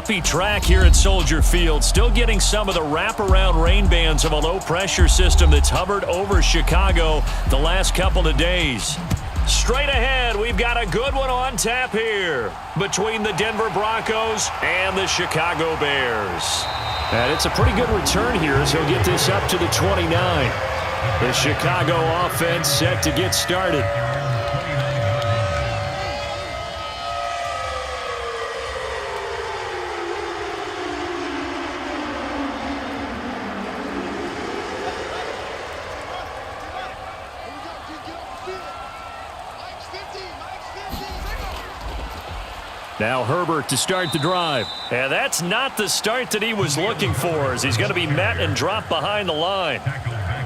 roughy track here at Soldier Field. Still getting some of the wraparound rain bands of a low-pressure system that's hovered over Chicago the last couple of days. Straight ahead, we've got a good one on tap here between the Denver Broncos and the Chicago Bears. And it's a pretty good return here as he'll get this up to the 29. The Chicago offense set to get started. Now Herbert to start the drive. And that's not the start that he was looking for, as he's going to be met and dropped behind the line.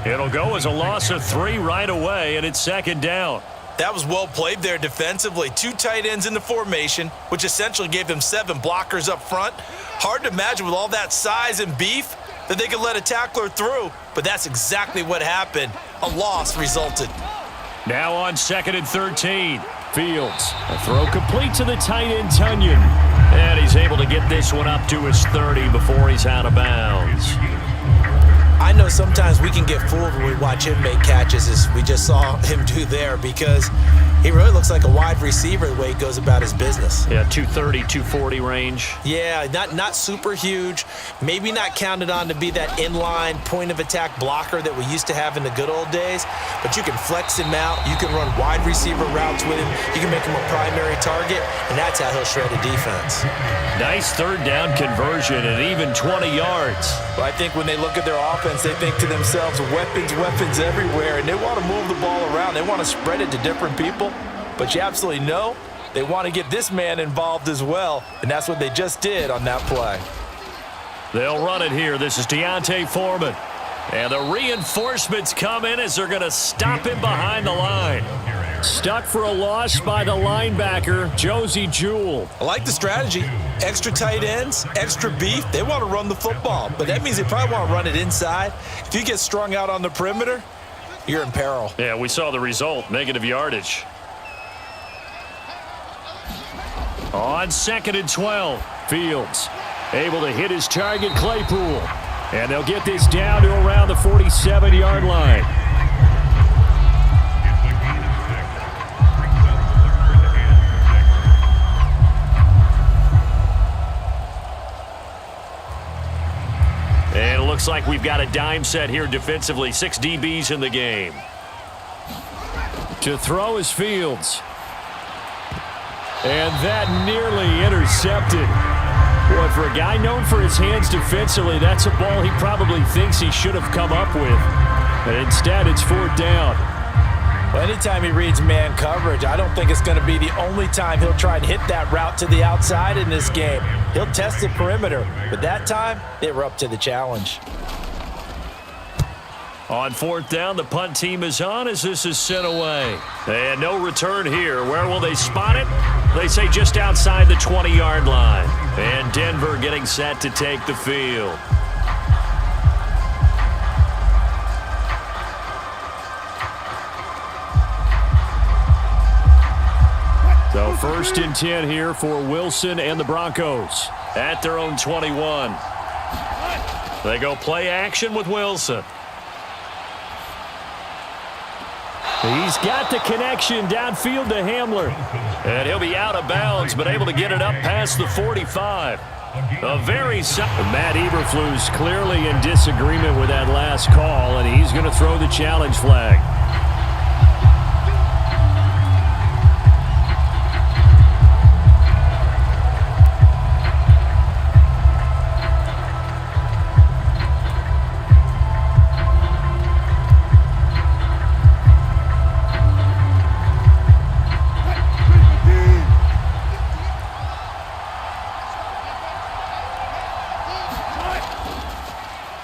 It'll go as a loss of 3 right away, and it's second down. That was well played there defensively. 2 tight ends in the formation, which essentially gave them 7 blockers up front. Hard to imagine with all that size and beef that they could let a tackler through, but that's exactly what happened. A loss resulted. Now on 2nd and 13. Fields, a throw complete to the tight end, Tunyon. And he's able to get this one up to his 30 before he's out of bounds. I know sometimes we can get fooled when we watch him make catches, as we just saw him do there, because he really looks like a wide receiver the way he goes about his business. Yeah, 230, 240 range. Yeah, not super huge. Maybe not counted on to be that inline point-of-attack blocker that we used to have in the good old days, but you can flex him out. You can run wide receiver routes with him. You can make him a primary target, and that's how he'll shred a defense. Nice third down conversion and even 20 yards. But I think when they look at their offense, they think to themselves, weapons everywhere, and they want to move the ball around. They want to spread it to different people. But you absolutely know they want to get this man involved as well, and that's what they just did on that play. They'll run it here. This is Deontay Foreman. And the reinforcements come in as they're going to stop him behind the line. Stuck for a loss by the linebacker, Josie Jewell. I like the strategy. Extra tight ends, extra beef. They want to run the football, but that means they probably want to run it inside. If you get strung out on the perimeter, you're in peril. Yeah, we saw the result, negative yardage. On 2nd and 12, Fields able to hit his target, Claypool. And they'll get this down to around the 47-yard line. And it looks like we've got a dime set here defensively. 6 DBs in the game. To throw is Fields. And that nearly intercepted. Boy, for a guy known for his hands defensively, that's a ball he probably thinks he should have come up with. And instead, it's 4th down. Well, anytime he reads man coverage, I don't think it's going to be the only time he'll try and hit that route to the outside in this game. He'll test the perimeter, but that time, they were up to the challenge. On 4th down, the punt team is on as this is sent away. And no return here. Where will they spot it? They say just outside the 20-yard line. And Denver getting set to take the field. So 1st and 10 here for Wilson and the Broncos at their own 21. They go play action with Wilson. He's got the connection downfield to Hamler. And he'll be out of bounds, but able to get it up past the 45. Matt Eberflus clearly in disagreement with that last call, and he's going to throw the challenge flag.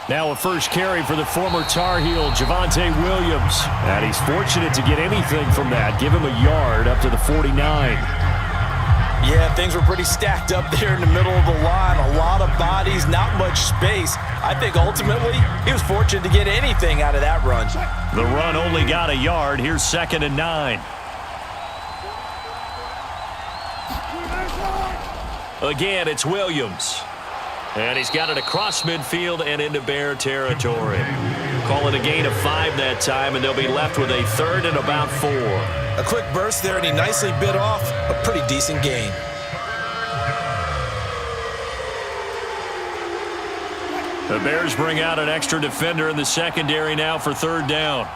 Now a first carry for the former Tar Heel, Javonte Williams. And he's fortunate to get anything from that. Give him a yard up to the 49. Yeah, things were pretty stacked up there in the middle of the line. A lot of bodies, not much space. I think ultimately he was fortunate to get anything out of that run. The run only got a yard. Here's 2nd and 9. Again, it's Williams. And he's got it across midfield and into Bear territory. Call it a gain of 5 that time, and they'll be left with a 3rd and about 4. A quick burst there, and he nicely bit off a pretty decent gain. The Bears bring out an extra defender in the secondary now for 3rd down.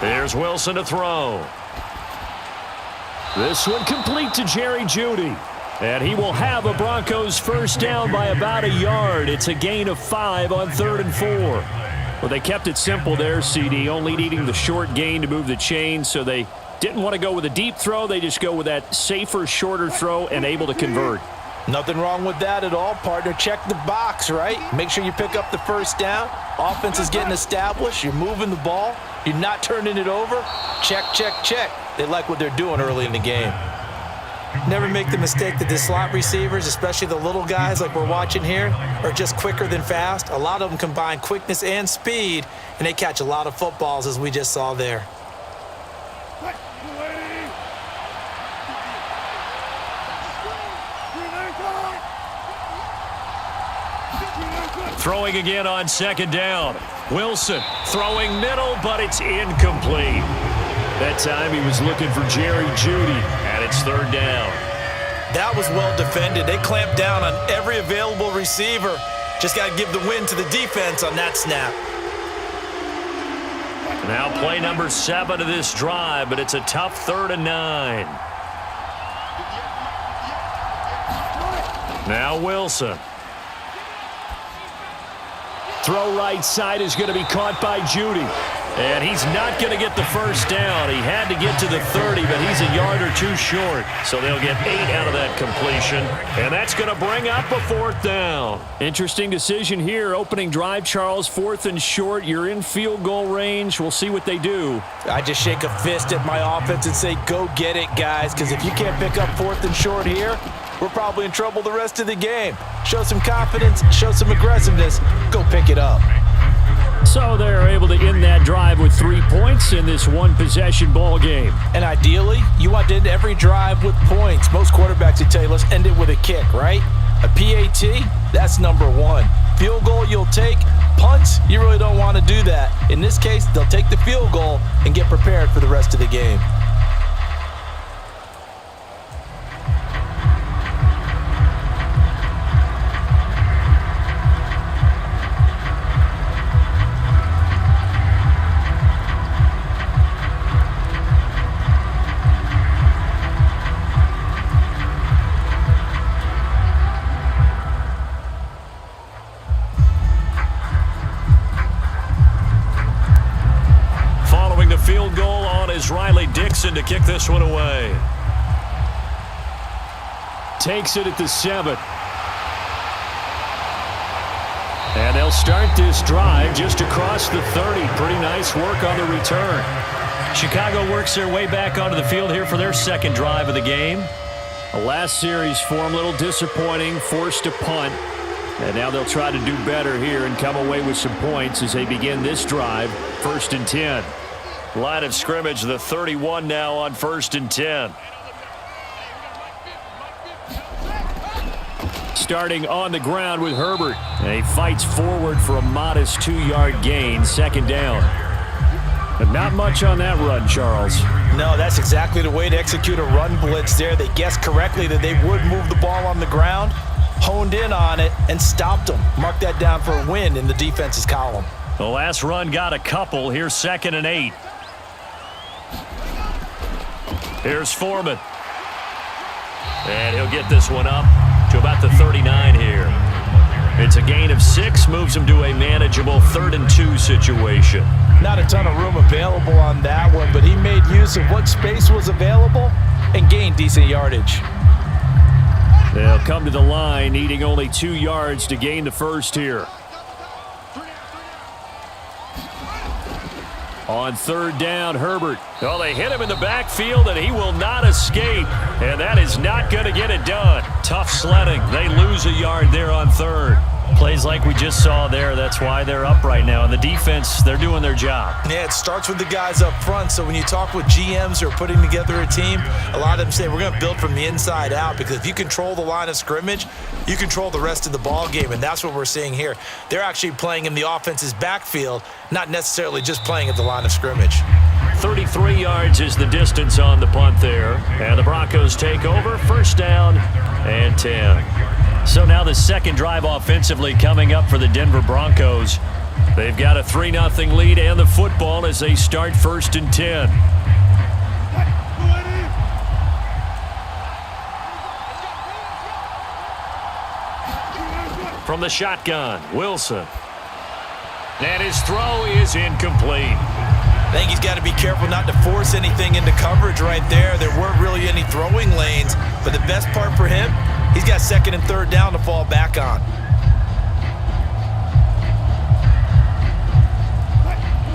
Here's Wilson to throw. This one complete to Jerry Jeudy. And he will have a Broncos first down by about a yard. It's a gain of 5 on 3rd and 4. Well, they kept it simple there, CD, only needing the short gain to move the chain, so they didn't want to go with a deep throw. They just go with that safer, shorter throw and able to convert. Nothing wrong with that at all, partner. Check the box, right? Make sure you pick up the first down. Offense is getting established. You're moving the ball. You're not turning it over. Check, check, check. They like what they're doing early in the game. Never make the mistake that the slot receivers, especially the little guys like we're watching here, are just quicker than fast. A lot of them combine quickness and speed, and they catch a lot of footballs, as we just saw there. Throwing again on 2nd down. Wilson throwing middle, but it's incomplete. That time he was looking for Jerry Jeudy, and it's 3rd down. That was well defended. They clamped down on every available receiver. Just got to give the win to the defense on that snap. Now play number 7 of this drive, but it's a tough 3rd and 9. Now Wilson. Throw right side is going to be caught by Jeudy. And he's not going to get the first down. He had to get to the 30, but he's a yard or 2 short. So they'll get 8 out of that completion. And that's going to bring up a 4th down. Interesting decision here. Opening drive, Charles, 4th and short. You're in field goal range. We'll see what they do. I just shake a fist at my offense and say, go get it, guys. Because if you can't pick up 4th and short here, we're probably in trouble the rest of the game. Show some confidence, show some aggressiveness, go pick it up. So they're able to end that drive with 3 points in this one-possession ball game. And ideally, you want to end every drive with points. Most quarterbacks would tell you, let's end it with a kick, right? A PAT, that's number 1. Field goal you'll take. Punts, you really don't want to do that. In this case, they'll take the field goal and get prepared for the rest of the game. Field goal on is Riley Dixon to kick this one away. Takes it at the 7. And they'll start this drive just across the 30. Pretty nice work on the return. Chicago works their way back onto the field here for their 2nd drive of the game. The last series for them, a little disappointing, forced to punt. And now they'll try to do better here and come away with some points as they begin this drive, 1st and 10. Line of scrimmage, the 31 now on 1st and 10. Starting on the ground with Herbert. And he fights forward for a modest 2-yard gain, 2nd down. But not much on that run, Charles. No, that's exactly the way to execute a run blitz there. They guessed correctly that they would move the ball on the ground, honed in on it, and stopped them. Mark that down for a win in the defense's column. The last run got a couple. Here's 2nd and 8. Here's Foreman. And he'll get this one up to about the 39 here. It's a gain of 6, moves him to a manageable 3rd and 2 situation. Not a ton of room available on that one, but he made use of what space was available and gained decent yardage. They'll come to the line, needing only 2 yards to gain the first here. On 3rd down, Herbert. Well, they hit him in the backfield, and he will not escape. And that is not going to get it done. Tough sledding. They lose a yard there on 3rd. Plays like we just saw there. That's why they're up right now. And the defense, they're doing their job. Yeah, it starts with the guys up front. So when you talk with GMs who are putting together a team, a lot of them say we're going to build from the inside out, because if you control the line of scrimmage, you control the rest of the ball game, and that's what we're seeing here. They're actually playing in the offense's backfield, not necessarily just playing at the line of scrimmage. 33 yards is the distance on the punt there. And the Broncos take over. First down and 10. So now the second drive offensively coming up for the Denver Broncos. They've got a 3-0 lead and the football as they start first and 10. From the shotgun, Wilson. And his throw is incomplete. I think he's got to be careful not to force anything into coverage right there. There weren't really any throwing lanes, but the best part for him, he's got second and third down to fall back on.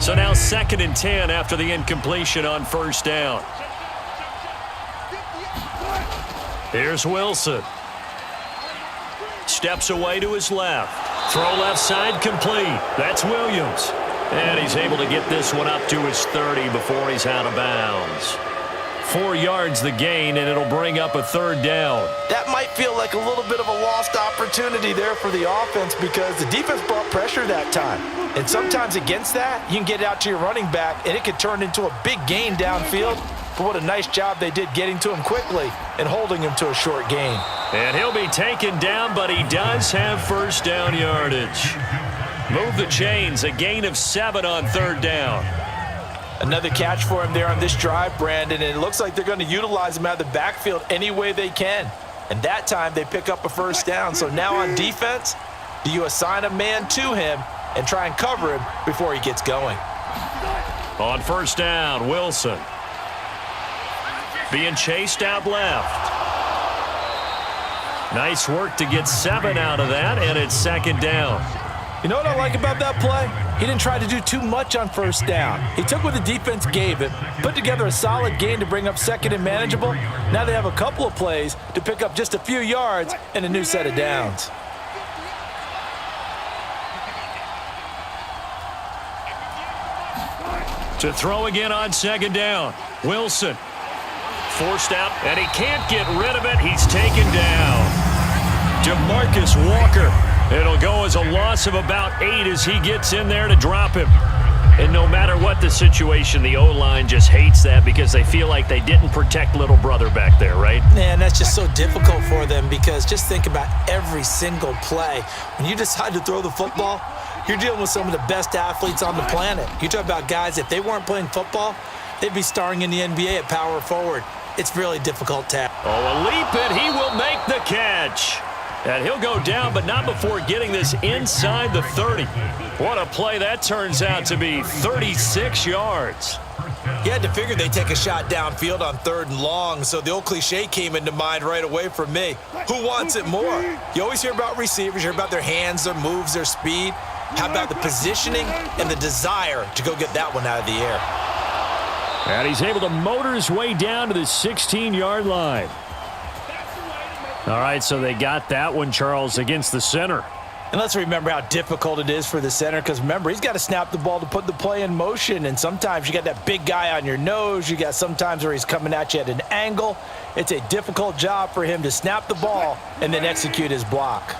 So now second and 10 after the incompletion on first down. Here's Wilson. Steps away to his left. Throw left side complete. That's Williams. And he's able to get this one up to his 30 before he's out of bounds. 4 yards the gain, and it'll bring up a third down. That might feel like a little bit of a lost opportunity there for the offense, because the defense brought pressure that time. And sometimes against that, you can get it out to your running back, and it could turn into a big gain downfield. But what a nice job they did getting to him quickly and holding him to a short gain. And he'll be taken down, but he does have first down yardage. Move the chains, a gain of 7 on third down. Another catch for him there on this drive, Brandon, and it looks like they're going to utilize him out of the backfield any way they can. And that time they pick up a first down. So now on defense, do you assign a man to him and try and cover him before he gets going? On first down, Wilson. Being chased out left. Nice work to get 7 out of that, and it's second down. You know what I like about that play? He didn't try to do too much on first down. He took what the defense gave him, put together a solid gain to bring up second and manageable. Now they have a couple of plays to pick up just a few yards and a new set of downs. To throw again on second down. Wilson. Forced out, and he can't get rid of it. He's taken down. DeMarcus Walker. It'll go as a loss of about 8 as he gets in there to drop him. And no matter what the situation, the O-line just hates that because they feel like they didn't protect little brother back there, right? Man, that's just so difficult for them, because just think about every single play. When you decide to throw the football, you're dealing with some of the best athletes on the planet. You talk about guys, if they weren't playing football, they'd be starring in the NBA at power forward. It's really difficult to have. Oh, a leap, and he will make the catch. And he'll go down, but not before getting this inside the 30. What a play that turns out to be, 36 yards. You had to figure they'd take a shot downfield on third and long, so the old cliche came into mind right away for me. Who wants it more? You always hear about receivers, you hear about their hands, their moves, their speed. How about the positioning and the desire to go get that one out of the air? And he's able to motor his way down to the 16-yard line. All right, so they got that one, Charles, against the center. And let's remember how difficult it is for the center, because remember, he's got to snap the ball to put the play in motion, and sometimes you got that big guy on your nose. You got sometimes where he's coming at you at an angle. It's a difficult job for him to snap the ball and then execute his block.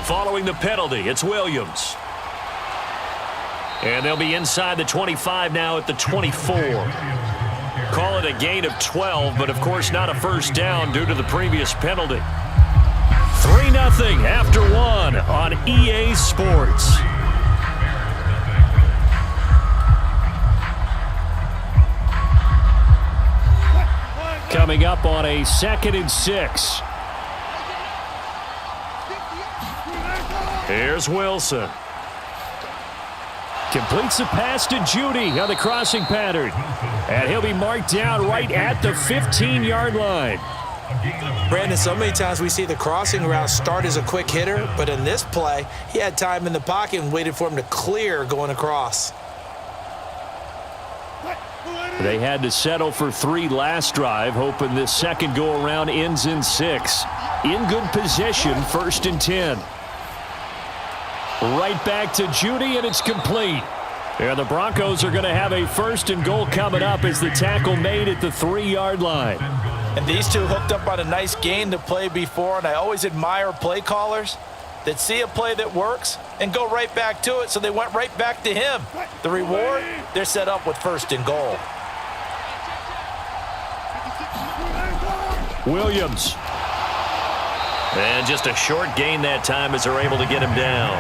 Following the penalty, it's Williams. And they'll be inside the 25 now at the 24. Call it a gain of 12, but of course not a first down due to the previous penalty. 3-0 after 1 on EA Sports. Coming up on a 2nd and 6. Here's Wilson. Completes the pass to Judy on the crossing pattern. And he'll be marked down right at the 15-yard line. Brandon, so many times we see the crossing route start as a quick hitter, but in this play, he had time in the pocket and waited for him to clear going across. They had to settle for 3 last drive, hoping this second go-around ends in 6. In good position, 1st and 10. Right back to Judy, and it's complete. And the Broncos are going to have a 1st and goal coming up as the tackle made at the 3-yard line. And these two hooked up on a nice gain to play before, and I always admire play callers that see a play that works and go right back to it, so they went right back to him. The reward, they're set up with 1st and goal. Williams. And just a short gain that time as they're able to get him down.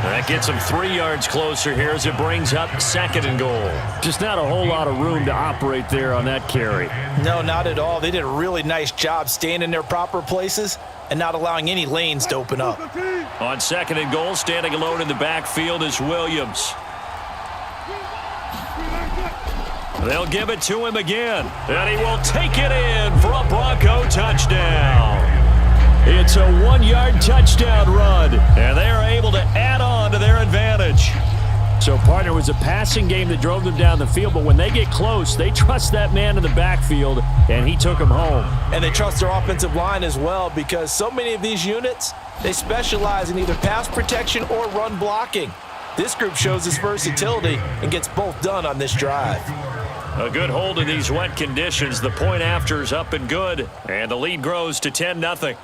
That gets him 3 yards closer here as it brings up 2nd and goal. Just not a whole lot of room to operate there on that carry. No, not at all. They did a really nice job staying in their proper places and not allowing any lanes to open up. On 2nd and goal, standing alone in the backfield is Williams. They'll give it to him again, and he will take it in for a Bronco touchdown. It's a 1-yard touchdown run, and they are able to add on to their advantage. So, partner, it was a passing game that drove them down the field, but when they get close, they trust that man in the backfield, and he took them home. And they trust their offensive line as well, because so many of these units, they specialize in either pass protection or run blocking. This group shows its versatility and gets both done on this drive. A good hold in these wet conditions. The point after is up and good, and the lead grows to 10-0.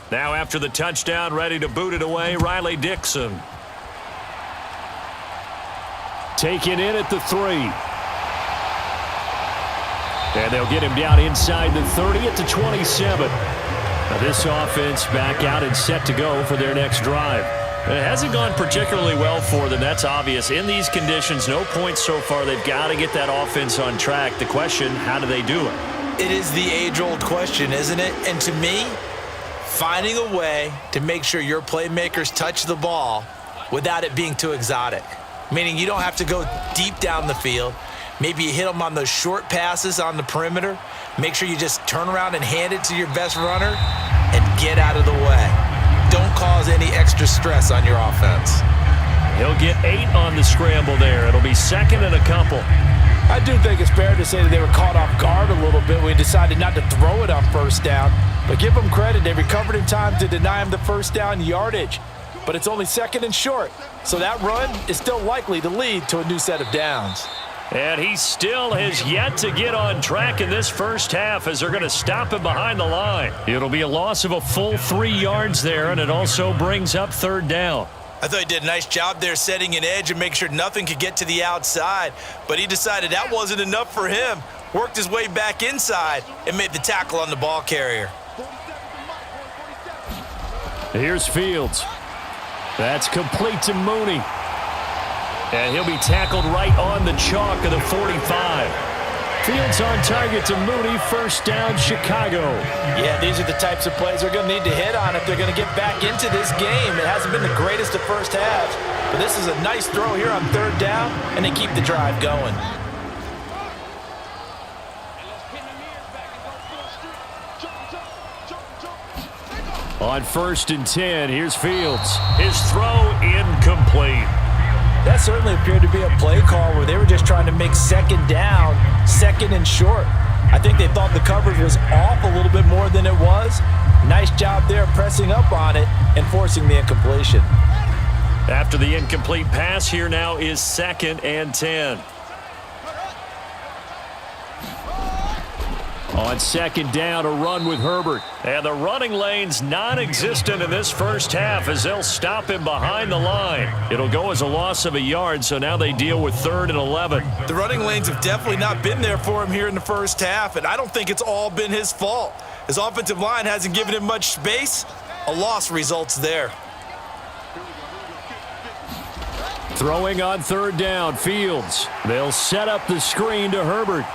Now after the touchdown, ready to boot it away, Riley Dixon. Taken in at the 3. And they'll get him down inside the 30 at the 27. Now this offense back out and set to go for their next drive. It hasn't gone particularly well for them, that's obvious. In these conditions, no points so far. They've got to get that offense on track. The question, how do they do it? It is the age-old question, isn't it? And to me, finding a way to make sure your playmakers touch the ball without it being too exotic. Meaning you don't have to go deep down the field. Maybe you hit them on those short passes on the perimeter. Make sure you just turn around and hand it to your best runner and get out of the way. Don't cause any extra stress on your offense. He'll get 8 on the scramble there. It'll be 2nd and a couple. I do think it's fair to say that they were caught off guard a little bit when we decided not to throw it on 1st down. But give them credit. They recovered in time to deny him the 1st down yardage. But it's only 2nd and short. So that run is still likely to lead to a new set of downs. And he still has yet to get on track in this first half as they're going to stop him behind the line. It'll be a loss of a full 3 yards there, and it also brings up 3rd down. I thought he did a nice job there setting an edge and make sure nothing could get to the outside. But he decided that wasn't enough for him. Worked his way back inside and made the tackle on the ball carrier. Here's Fields. That's complete to Mooney. And he'll be tackled right on the chalk of the 45. Fields on target to Mooney. 1st down, Chicago. Yeah, these are the types of plays they're going to need to hit on if they're going to get back into this game. It hasn't been the greatest of first halves, but this is a nice throw here on 3rd down, and they keep the drive going. On 1st and 10, here's Fields. His throw incomplete. That certainly appeared to be a play call where they were just trying to make 2nd down, 2nd and short. I think they thought the coverage was off a little bit more than it was. Nice job there pressing up on it and forcing the incompletion. After the incomplete pass, here now is 2nd and 10. On 2nd down, a run with Herbert. And the running lane's non-existent in this first half as they'll stop him behind the line. It'll go as a loss of a yard, so now they deal with 3rd and 11. The running lanes have definitely not been there for him here in the first half, and I don't think it's all been his fault. His offensive line hasn't given him much space. A loss results there. Throwing on third down, Fields. They'll set up the screen to Herbert.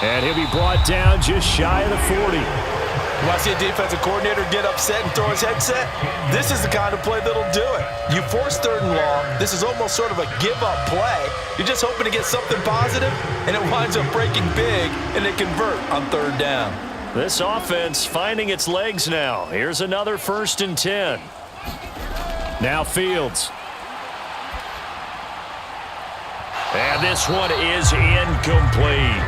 And he'll be brought down just shy of the 40. You want to see a defensive coordinator get upset and throw his headset? This is the kind of play that'll do it. You force third and long. This is almost sort of a give-up play. You're just hoping to get something positive, and it winds up breaking big, and they convert on third down. This offense finding its legs now. Here's another 1st and 10. Now Fields. And this one is incomplete.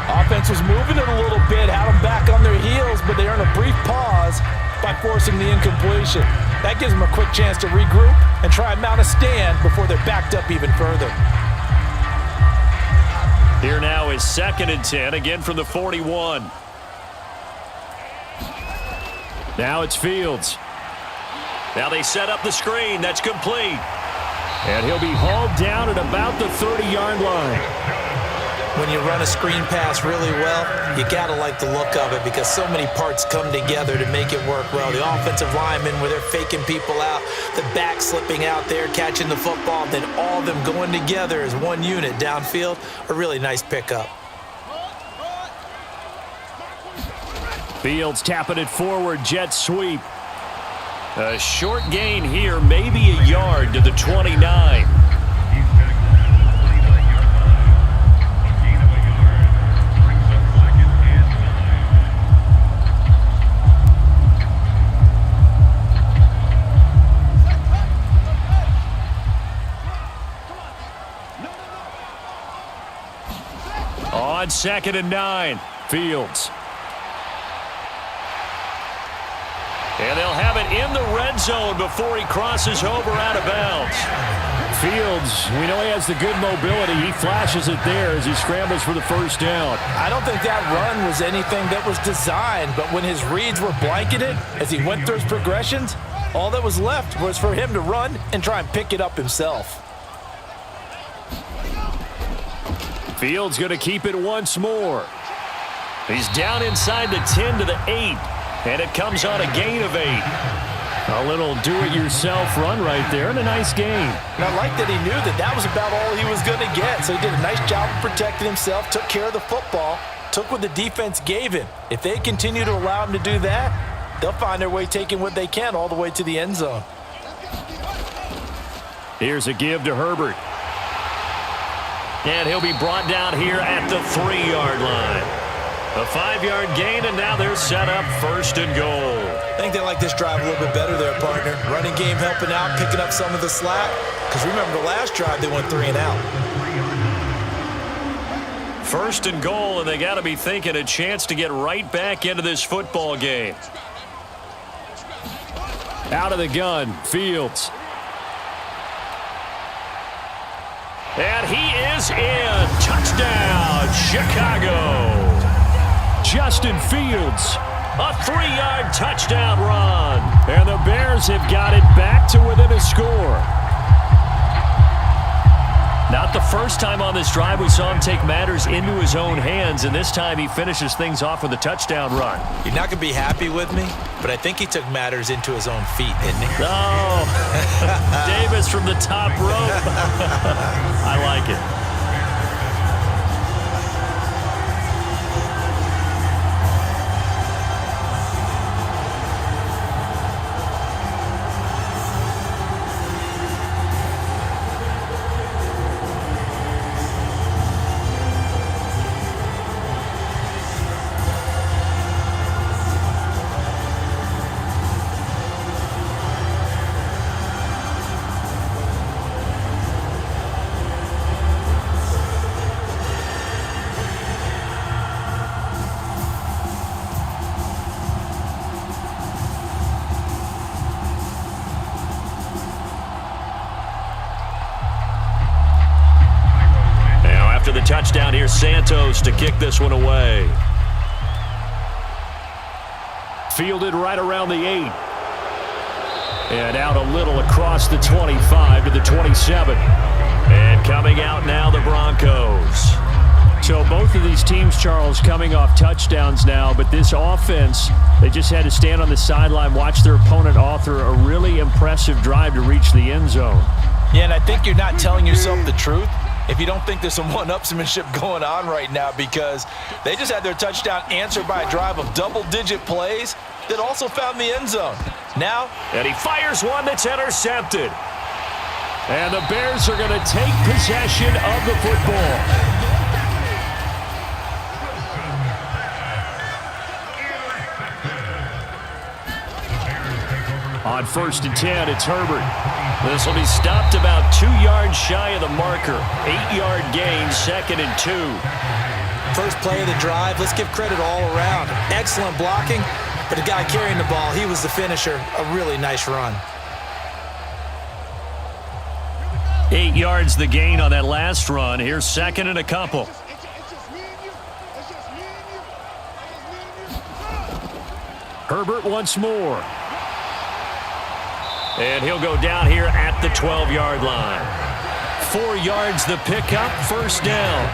Offense was moving it a little bit, had them back on their heels, but they earned a brief pause by forcing the incompletion. That gives them a quick chance to regroup and try and mount a stand before they're backed up even further. Here now is 2nd and 10, again from the 41. Now it's Fields. Now they set up the screen. That's complete. And he'll be hauled down at about the 30-yard line. When you run a screen pass really well, you got to like the look of it because so many parts come together to make it work well. The offensive linemen, where they're faking people out, the back slipping out there, catching the football, then all of them going together as one unit downfield. A really nice pickup. Fields tapping it forward, jet sweep. A short gain here, maybe a yard to the 29. On 2nd and 9, Fields. And they'll have it in the red zone before he crosses over out of bounds. Fields, we know he has the good mobility. He flashes it there as he scrambles for the 1st down. I don't think that run was anything that was designed, but when his reads were blanketed as he went through his progressions, all that was left was for him to run and try and pick it up himself. Fields going to keep it once more. He's down inside the 10 to the 8. And it comes on a gain of 8. A little do-it-yourself run right there and a nice gain. And I like that he knew that that was about all he was going to get. So he did a nice job of protecting himself, took care of the football, took what the defense gave him. If they continue to allow him to do that, they'll find their way taking what they can all the way to the end zone. Here's a give to Herbert. And he'll be brought down here at the 3-yard line. A 5-yard gain, and now they're set up 1st and goal. I think they like this drive a little bit better there, partner. Running game helping out, picking up some of the slack. Because remember the last drive, they went 3 and out. 1st and goal, and they got to be thinking a chance to get right back into this football game. Out of the gun, Fields. And he is in. Touchdown, Chicago. Justin Fields, a 3-yard touchdown run. And the Bears have got it back to within a score. Not the first time on this drive we saw him take matters into his own hands, and this time he finishes things off with a touchdown run. You're not going to be happy with me, but I think he took matters into his own feet, didn't he? Oh, Davis from the top rope. I like it. The touchdown here, Santos to kick this one away. Fielded right around the 8. And out a little across the 25 to the 27. And coming out now, the Broncos. So both of these teams, Charles, coming off touchdowns now, but this offense, they just had to stand on the sideline, watch their opponent author a really impressive drive to reach the end zone. Yeah, and I think you're not telling yourself the truth if you don't think there's some one-upsmanship going on right now, because they just had their touchdown answered by a drive of double-digit plays that also found the end zone. Now, and he fires one that's intercepted. And the Bears are going to take possession of the football. On 1st and 10, it's Herbert. This will be stopped about 2 yards shy of the marker. 8-yard gain, 2nd and 2. First play of the drive, let's give credit all around. Excellent blocking, but the guy carrying the ball, he was the finisher. A really nice run. 8 yards the gain on that last run. Here's 2nd and a couple. Herbert once more. And he'll go down here at the 12-yard line. 4 yards the pickup, 1st down.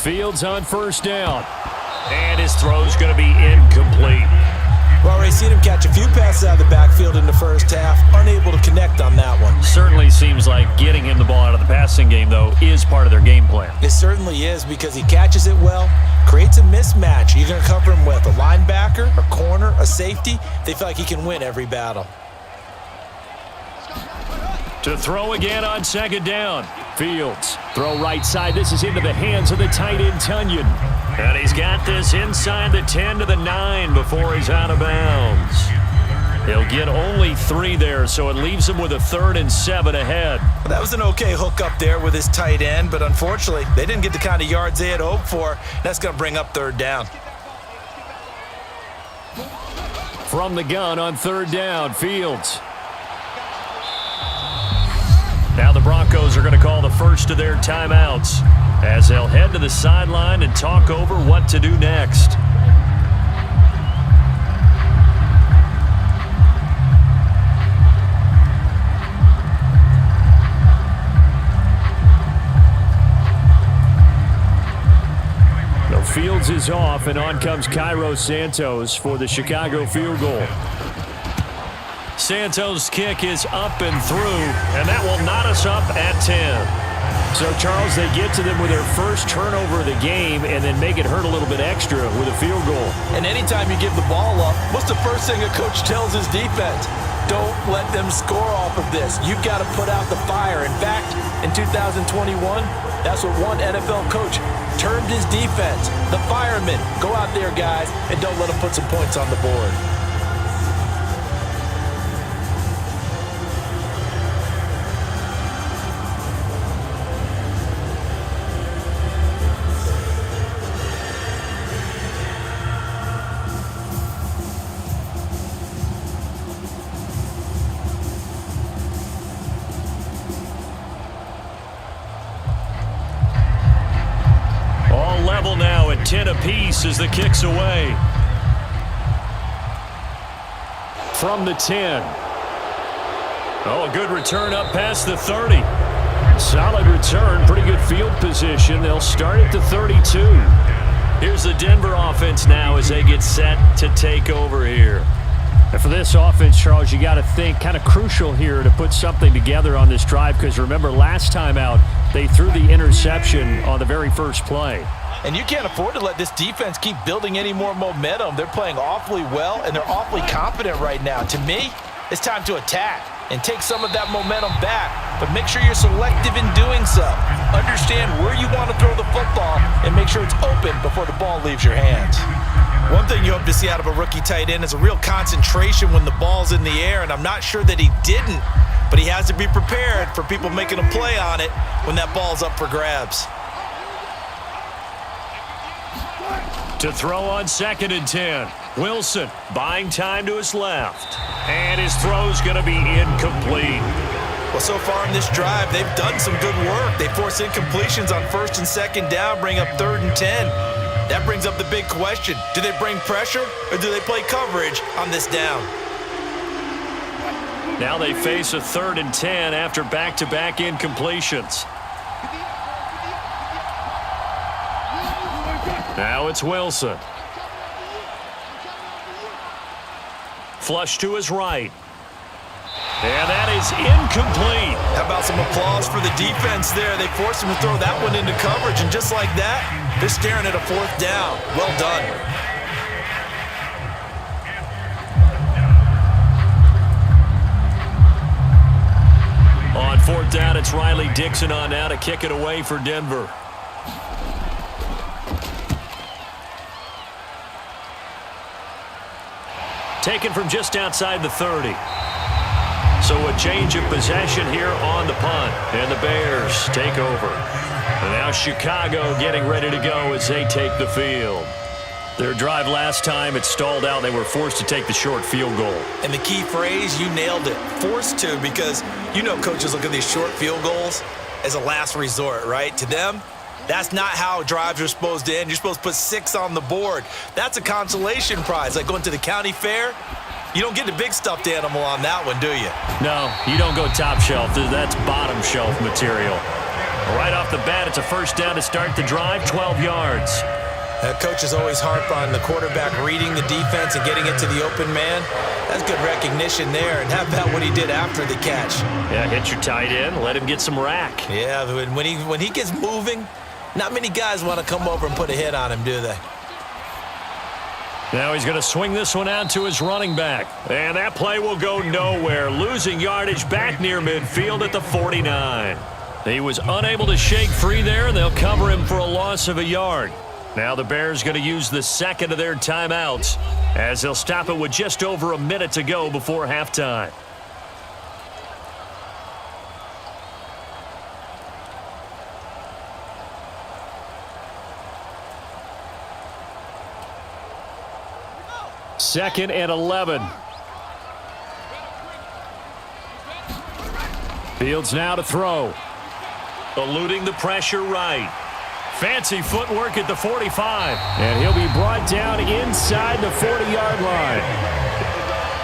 Fields on 1st down. And his throw's going to be incomplete. Well, already seen him catch a few passes out of the backfield in the first half. Unable to connect on that one. Certainly seems like getting him the ball out of the passing game, though, is part of their game plan. It certainly is, because he catches it well, creates a mismatch. You're going to cover him with a linebacker, a corner, a safety. They feel like he can win every battle. To throw again on 2nd down. Fields. Throw right side. This is into the hands of the tight end, Tunyon. And he's got this inside the 10 to the 9 before he's out of bounds. He'll get only 3 there, so it leaves him with a 3rd and 7 ahead. Well, that was an okay hook up there with his tight end, but unfortunately, they didn't get the kind of yards they had hoped for. That's going to bring up 3rd down. From the gun on 3rd down, Fields. Now the Broncos are going to call the first of their timeouts as they'll head to the sideline and talk over what to do next. The Fields is off, and on comes Cairo Santos for the Chicago field goal. Santos' kick is up and through, and that will knot us up at 10. So, Charles, they get to them with their first turnover of the game and then make it hurt a little bit extra with a field goal. And anytime you give the ball up, what's the first thing a coach tells his defense? Don't let them score off of this. You've got to put out the fire. In fact, in 2021, that's what one NFL coach termed his defense. The firemen. Go out there, guys, and don't let them put some points on the board. Now at 10 apiece as the kick's away. From the 10. Oh, a good return up past the 30. Solid return, pretty good field position. They'll start at the 32. Here's the Denver offense now as they get set to take over here. And for this offense, Charles, you got to think kind of crucial here to put something together on this drive, because remember last time out they threw the interception on the very first play. And you can't afford to let this defense keep building any more momentum. They're playing awfully well, and they're awfully confident right now. To me, it's time to attack and take some of that momentum back, but make sure you're selective in doing so. Understand where you want to throw the football and make sure it's open before the ball leaves your hands. One thing you hope to see out of a rookie tight end is a real concentration when the ball's in the air, and I'm not sure that he didn't, but he has to be prepared for people making a play on it when that ball's up for grabs. To throw on 2nd and 10. Wilson buying time to his left. And his throw's going to be incomplete. Well, so far in this drive, they've done some good work. They force incompletions on 1st and 2nd down, bring up 3rd and 10. That brings up the big question. Do they bring pressure or do they play coverage on this down? Now they face a 3rd and 10 after back-to-back incompletions. Now it's Wilson. Flush to his right. And that is incomplete. How about some applause for the defense there? They forced him to throw that one into coverage, and just like that, they're staring at a 4th down. Well done. On 4th down, it's Riley Dixon on now to kick it away for Denver. Taken from just outside the 30. So a change of possession here on the punt. And the Bears take over. And now Chicago getting ready to go as they take the field. Their drive last time, it stalled out. They were forced to take the short field goal. And the key phrase, you nailed it. Forced to, because you know coaches look at these short field goals as a last resort, right? To them, that's not how drives are supposed to end. You're supposed to put 6 on the board. That's a consolation prize. Like going to the county fair, you don't get the big stuffed animal on that one, do you? No, you don't go top shelf. That's bottom shelf material. Right off the bat, it's a 1st down to start the drive, 12 yards. Coaches always harp on the quarterback reading the defense and getting it to the open man. That's good recognition there. And how about what he did after the catch? Yeah, hit your tight end, let him get some rack. Yeah, when he gets moving, not many guys want to come over and put a hit on him, do they? Now he's going to swing this one out to his running back. And that play will go nowhere. Losing yardage back near midfield at the 49. He was unable to shake free there, and they'll cover him for a loss of a yard. Now the Bears going to use the 2nd of their timeouts as they'll stop it with just over a minute to go before halftime. Second and 11. Fields now to throw. Eluding the pressure right. Fancy footwork at the 45. And he'll be brought down inside the 40-yard line.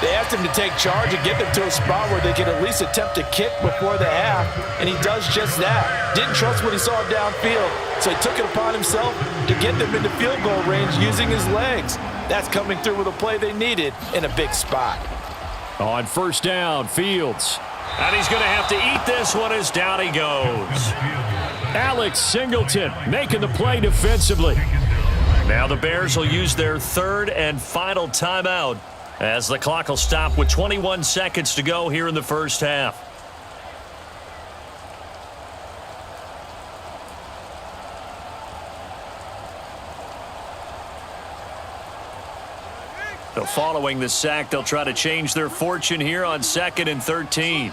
They asked him to take charge and get them to a spot where they could at least attempt to kick before the half, and he does just that. Didn't trust what he saw downfield, so he took it upon himself to get them into field goal range using his legs. That's coming through with a play they needed in a big spot. On 1st down, Fields. And he's going to have to eat this one as down he goes. Alex Singleton making the play defensively. Now the Bears will use their 3rd and final timeout as the clock will stop with 21 seconds to go here in the 1st half. So following the sack, they'll try to change their fortune here on 2nd and 13.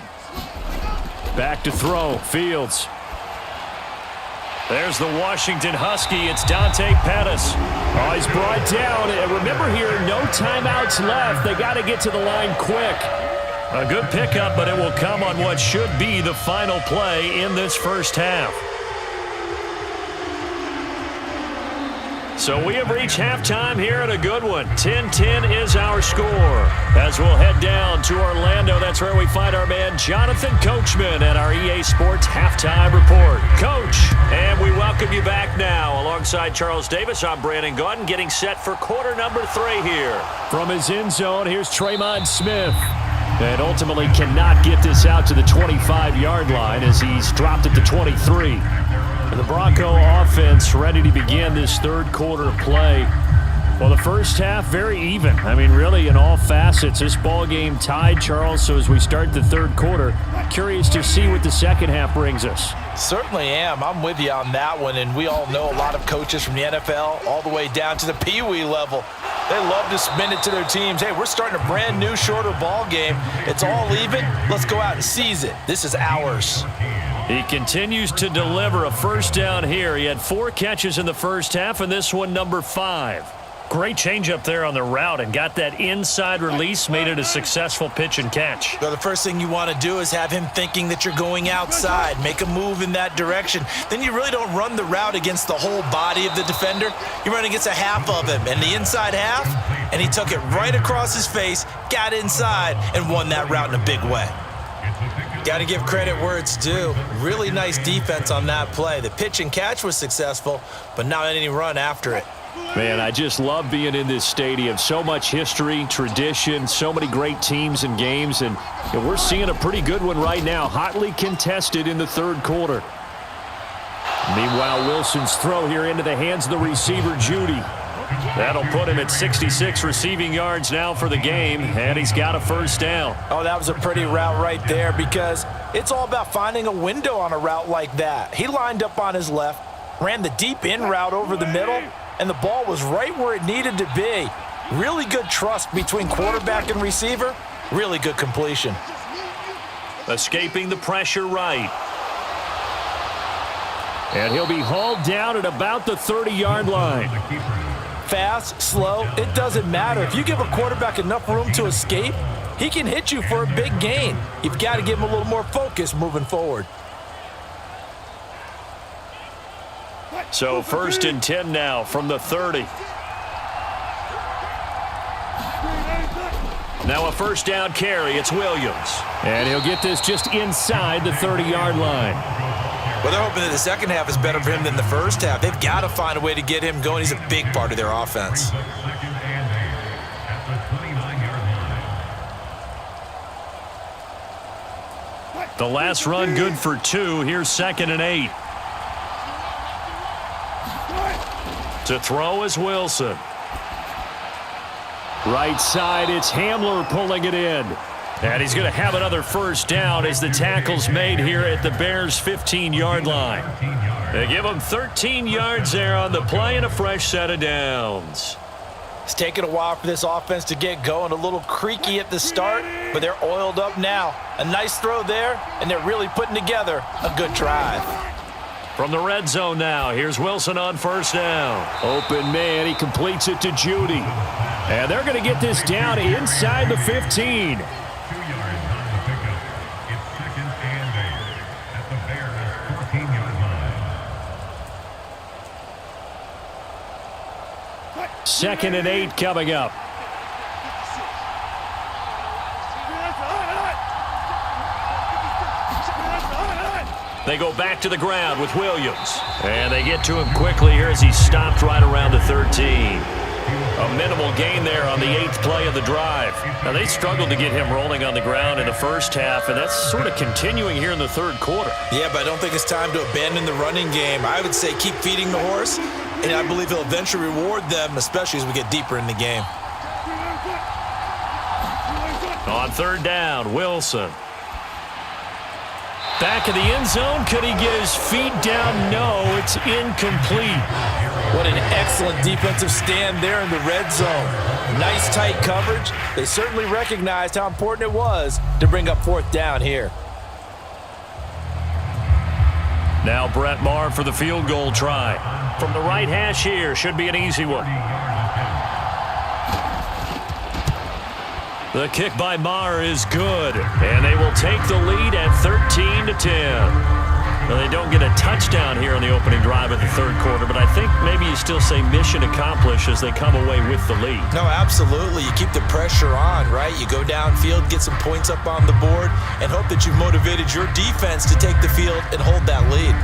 Back to throw, Fields. There's the Washington Husky. It's Dante Pettis. Oh, he's brought down. And remember here, no timeouts left. They got to get to the line quick. A good pickup, but it will come on what should be the final play in this 1st half. So we have reached halftime here at a good one. 10-10 is our score. As we'll head down to Orlando, that's where we find our man Jonathan Coachman at our EA Sports Halftime Report. Coach, and we welcome you back now. Alongside Charles Davis, I'm Brandon Gaudin, getting set for quarter number 3 here. From his end zone, here's Tremont Smith. And ultimately cannot get this out to the 25-yard line as he's dropped it to 23. The Bronco offense ready to begin this 3rd quarter play. Well, the 1st half, very even. I mean, really, in all facets, this ball game tied, Charles. So as we start the 3rd quarter, curious to see what the 2nd half brings us. Certainly am. I'm with you on that one, and we all know a lot of coaches from the NFL all the way down to the Pee-wee level. They love to spin it to their teams. Hey, we're starting a brand new, shorter ball game. It's all even. Let's go out and seize it. This is ours. He continues to deliver a 1st down here. He had 4 catches in the 1st half, and this one number 5. Great changeup there on the route and got that inside release, made it a successful pitch and catch. So the first thing you want to do is have him thinking that you're going outside, make a move in that direction. Then you really don't run the route against the whole body of the defender. You run against a half of him, and the inside half, and he took it right across his face, got inside, and won that route in a big way. Got to give credit where it's due. Really nice defense on that play. The pitch and catch was successful, but not any run after it. Man, I just love being in this stadium. So much history, tradition, so many great teams and games, and we're seeing a pretty good one right now, hotly contested in the third quarter. Meanwhile, Wilson's throw here into the hands of the receiver, Judy. That'll put him at 66 receiving yards now for the game, and he's got a first down. Oh, that was a pretty route right there because it's all about finding a window on a route like that. He lined up on his left, ran the deep in route over the middle, and the ball was right where it needed to be. Really good trust between quarterback and receiver. Really good completion. Escaping the pressure right. And he'll be hauled down at about the 30-yard line. Fast, slow, it doesn't matter. If you give a quarterback enough room to escape, he can hit you for a big gain. You've got to give him a little more focus moving forward. So 1st and 10 now from the 30. Now a first down carry. It's Williams. And he'll get this just inside the 30-yard line. Well, they're hoping that the second half is better for him than the first half. They've got to find a way to get him going. He's a big part of their offense. The last run good for 2. Here's 2nd and 8. To throw is Wilson. Right side, it's Hamler pulling it in. And he's going to have another first down as the tackle's made here at the Bears' 15-yard line. They give him 13 yards there on the play and a fresh set of downs. It's taken a while for this offense to get going. A little creaky at the start, but they're oiled up now. A nice throw there, and they're really putting together a good drive. From the red zone now, here's Wilson on first down. Open man, he completes it to Judy. And they're going to get this down inside the 15. 2nd and 8 coming up. They go back to the ground with Williams. And they get to him quickly here as he's stopped right around the 13. A minimal gain there on the 8th play of the drive. Now, they struggled to get him rolling on the ground in the first half, and that's sort of continuing here in the third quarter. Yeah, but I don't think it's time to abandon the running game. I would say keep feeding the horse, and I believe he'll eventually reward them, especially as we get deeper in the game. On third down, Wilson. Back in the end zone. Could he get his feet down? No, it's incomplete. What an excellent defensive stand there in the red zone. Nice tight coverage. They certainly recognized how important it was to bring up 4th down here. Now Brett Maher for the field goal try. From the right hash here, should be an easy one. The kick by Maher is good, and they will take the lead at 13-10. Well, they don't get a touchdown here in the opening drive of the third quarter, but I think maybe you still say mission accomplished as they come away with the lead. No, absolutely. You keep the pressure on, right? You go downfield, get some points up on the board, and hope that you've motivated your defense to take the field and hold that lead.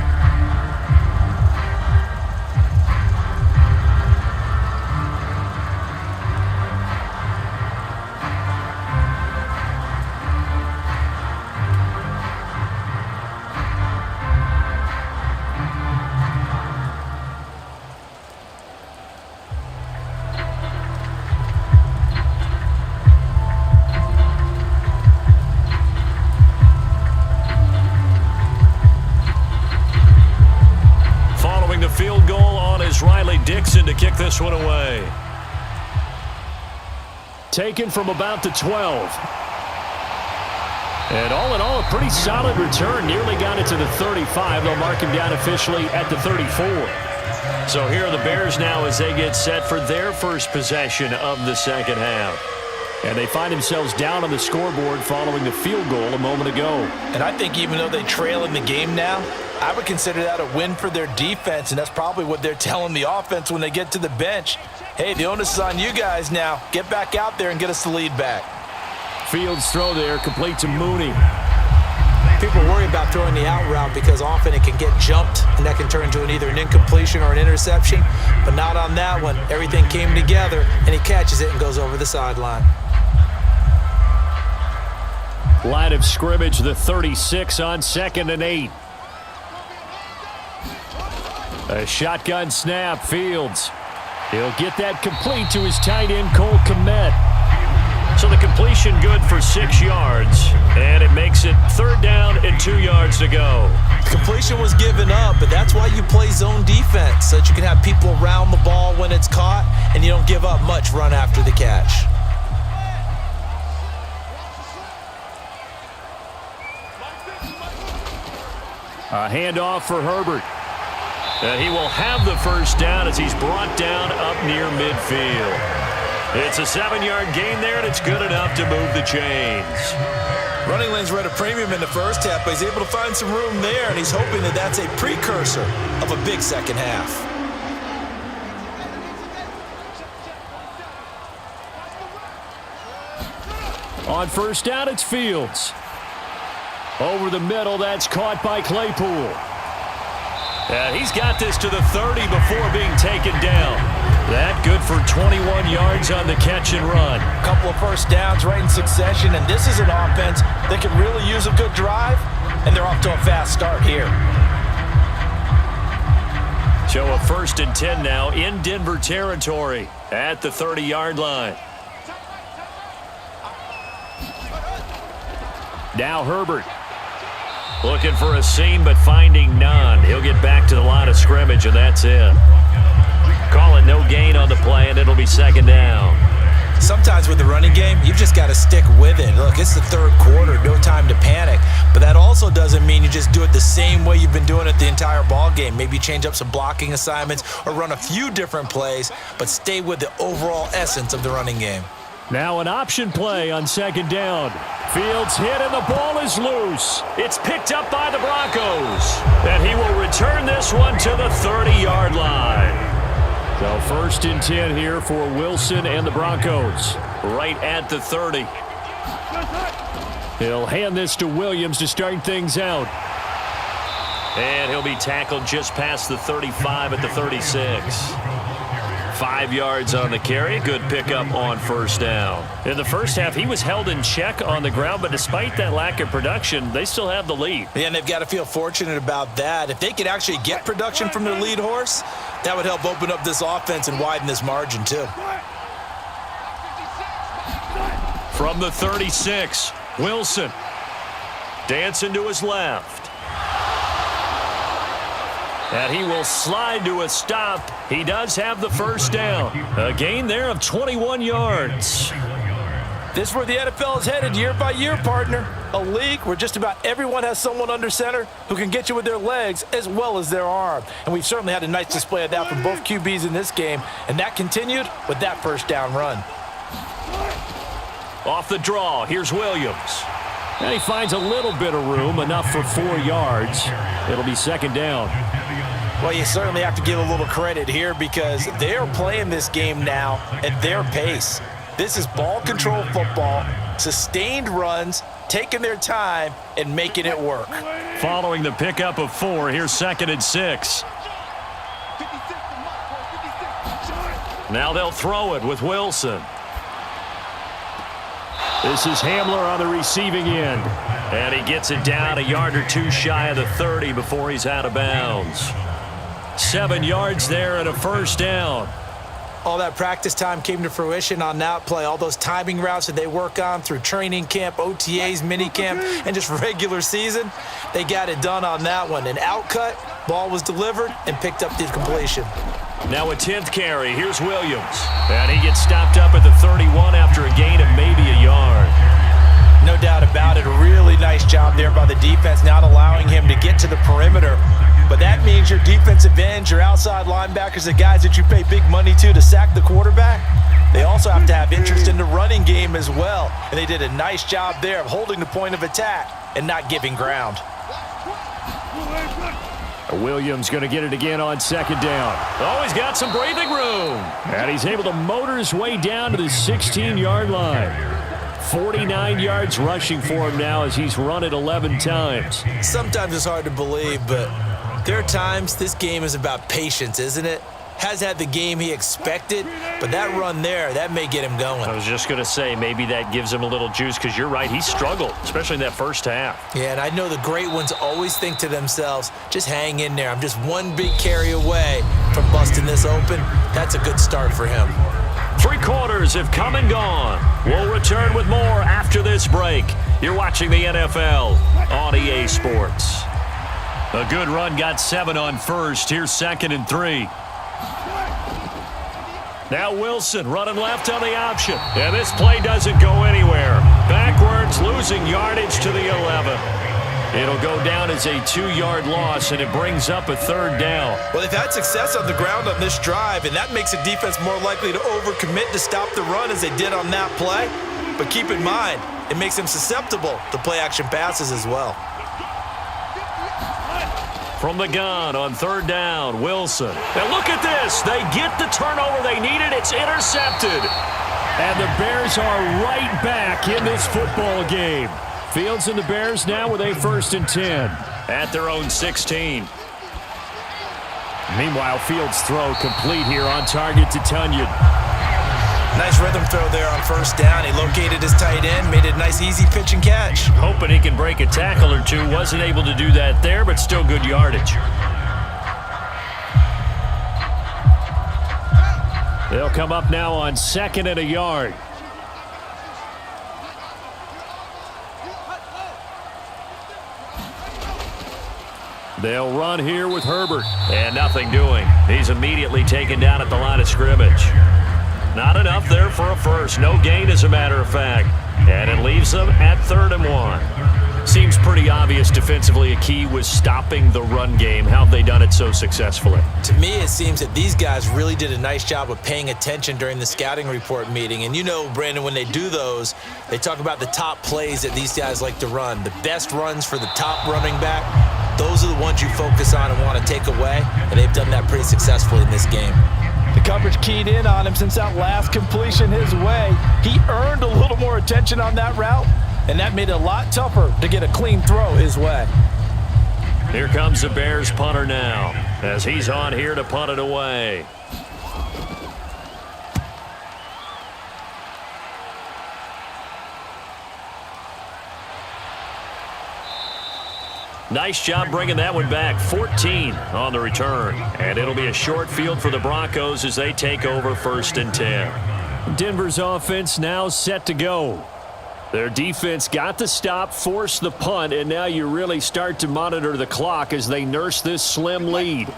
To kick this one away. Taken from about the 12. And all in all, a pretty solid return. Nearly got it to the 35. They'll mark him down officially at the 34. So here are the Bears now as they get set for their first possession of the second half. And they find themselves down on the scoreboard following the field goal a moment ago. And I think even though they trail in the game now, I would consider that a win for their defense, and that's probably what they're telling the offense when they get to the bench. Hey, the onus is on you guys now. Get back out there and get us the lead back. Fields throw there, complete to Mooney. People worry about throwing the out route because often it can get jumped, and that can turn into either an incompletion or an interception. But not on that one. Everything came together, and he catches it and goes over the sideline. Line of scrimmage, the 36 on 2nd and 8. A shotgun snap, Fields. He'll get that complete to his tight end, Cole Kmet. So the completion good for 6 yards, and it makes it 3rd down and 2 yards to go. Completion was given up, but that's why you play zone defense, so that you can have people around the ball when it's caught, and you don't give up much run after the catch. A handoff for Herbert. And he will have the first down as he's brought down up near midfield. It's a 7-yard gain there, and it's good enough to move the chains. Running lanes were at a premium in the first half, but he's able to find some room there, and he's hoping that that's a precursor of a big second half. On first down, it's Fields. Over the middle, that's caught by Claypool. And he's got this to the 30 before being taken down. That good for 21 yards on the catch and run. A couple of first downs right in succession, and this is an offense that can really use a good drive, and they're off to a fast start here. So a 1st and 10 now in Denver territory at the 30-yard line. Now Herbert. Looking for a seam, but finding none. He'll get back to the line of scrimmage, and that's it. Calling no gain on the play, and it'll be 2nd down. Sometimes with the running game, you've just got to stick with it. Look, it's the 3rd quarter, no time to panic. But that also doesn't mean you just do it the same way you've been doing it the entire ball game. Maybe change up some blocking assignments or run a few different plays, but stay with the overall essence of the running game. Now an option play on 2nd down. Fields hit and the ball is loose. It's picked up by the Broncos. And he will return this one to the 30-yard line. So 1st and 10 here for Wilson and the Broncos. Right at the 30. He'll hand this to Williams to start things out. And he'll be tackled just past the 35 at the 36. 5 yards on the carry. Good pickup on 1st down. In the first half, he was held in check on the ground, but despite that lack of production, they still have the lead. Yeah, and they've got to feel fortunate about that. If they could actually get production from their lead horse, that would help open up this offense and widen this margin too. From the 36, Wilson dancing to his left. And he will slide to a stop. He does have the first down. A gain there of 21 yards. This is where the NFL is headed year by year, partner. A league where just about everyone has someone under center who can get you with their legs as well as their arm. And we've certainly had a nice display of that from both QBs in this game. And that continued with that first down run. Off the draw, here's Williams. And he finds a little bit of room, enough for 4 yards. It'll be 2nd down. Well, you certainly have to give a little credit here because they're playing this game now at their pace. This is ball control football, sustained runs, taking their time and making it work. Following the pickup of 4, here's 2nd and 6. Now they'll throw it with Wilson. This is Hamler on the receiving end. And he gets it down a yard or two shy of the 30 before he's out of bounds. 7 yards there and a first down. All that practice time came to fruition on that play. All those timing routes that they work on through training camp, OTAs, mini camp, and just regular season, they got it done on that one. An outcut, ball was delivered, and picked up the completion. Now a 10th carry. Here's Williams. And he gets stopped up at the 31 after a gain of maybe a yard. No doubt about it. A really nice job there by the defense, not allowing him to get to the perimeter But that means your defensive ends, your outside linebackers, the guys that you pay big money to sack the quarterback, they also have to have interest in the running game as well. And they did a nice job there of holding the point of attack and not giving ground. Williams going to get it again on second down. Oh, he's got some breathing room. And he's able to motor his way down to the 16-yard line. 49 yards rushing for him now as he's run it 11 times. Sometimes it's hard to believe, but there are times this game is about patience, isn't it? Has had the game he expected, but that run there, that may get him going. I was just going to say, maybe that gives him a little juice because you're right, he struggled, especially in that first half. Yeah, and I know the great ones always think to themselves, just hang in there. I'm just one big carry away from busting this open. That's a good start for him. 3 quarters have come and gone. We'll return with more after this break. You're watching the NFL on EA Sports. A good run got 7 on first. Here's 2nd and 3. Now Wilson running left on the option. And this play doesn't go anywhere. Backwards, losing yardage to the 11. It'll go down as a 2-yard loss, and it brings up a 3rd down. Well, they've had success on the ground on this drive, and that makes a defense more likely to overcommit to stop the run as they did on that play. But keep in mind, it makes them susceptible to play-action passes as well. From the gun on 3rd down, Wilson. And look at this. They get the turnover they needed. It's intercepted. And the Bears are right back in this football game. Fields and the Bears now with a 1st and 10 at their own 16. Meanwhile, Fields' throw complete here on target to Tunyon. Nice rhythm throw there on 1st down. He located his tight end, made it a nice, easy pitch and catch. Hoping he can break a tackle or two. Wasn't able to do that there, but still good yardage. They'll come up now on 2nd and a yard. They'll run here with Herbert. And nothing doing. He's immediately taken down at the line of scrimmage. Not enough there for a first. No gain, as a matter of fact. And it leaves them at 3rd and 1. Seems pretty obvious defensively a key was stopping the run game. How have they done it so successfully? To me, it seems that these guys really did a nice job of paying attention during the scouting report meeting. And you know, Brandon, when they do those, they talk about the top plays that these guys like to run. The best runs for the top running back. Those are the ones you focus on and want to take away, and they've done that pretty successfully in this game. The coverage keyed in on him since that last completion his way. He earned a little more attention on that route, and that made it a lot tougher to get a clean throw his way. Here comes the Bears punter now, as he's on here to punt it away. Nice job bringing that one back. 14 on the return. And it'll be a short field for the Broncos as they take over 1st and 10. Denver's offense now set to go. Their defense got the stop, forced the punt, and now you really start to monitor the clock as they nurse this slim lead.